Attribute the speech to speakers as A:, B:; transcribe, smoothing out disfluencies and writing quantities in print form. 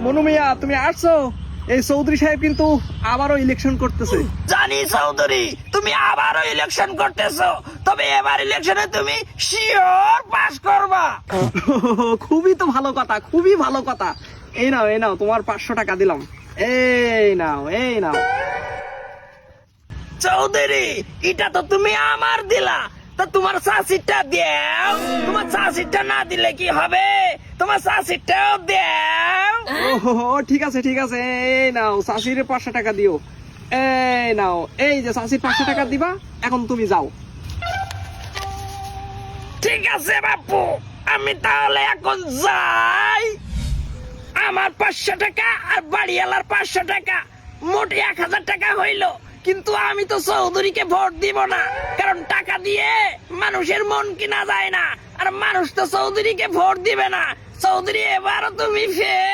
A: মনু মিয়া তুমি আসছো? এই চৌধুরী সাহেব কিন্তু আবারও ইলেকশন করতেছে।
B: জানি চৌধুরী তুমি আবারও ইলেকশন করতেছো, তবে এবার ইলেকশনে তুমি শিওর পাস করবা।
A: খুবই তো ভালো কথা, খুবই ভালো কথা। এই নাও তোমার 500 টাকা দিলাম। এই নাও।
B: চৌধুরী এটা তো তুমি আমার দিলা, তা তোমার চাষিটা দেও। তোমার চাষিটা না দিলে কি হবে? তোমার চাষিটাও দেও।
A: ঠিক আছে। এই নাও চাষির 500 টাকা দিও। এই নাও, এই যে চাষির 500 টাকা দিবা। এখন তুমি যাও।
B: ঠিক আছে বাপু, আমি তাহলে এখন যাই। আমার 500 টাকা আর বাড়িওয়ালার 500 টাকা, মোট 1000 টাকা হইলো। কিন্তু আমি তো চৌধুরীকে ভোট দিব না, কারণ টাকা দিয়ে মানুষের মন কিনা যায় না, আর মানুষ তো চৌধুরীকে ভোট দিবে না। চৌধুরী এবারও তুমি ফেল।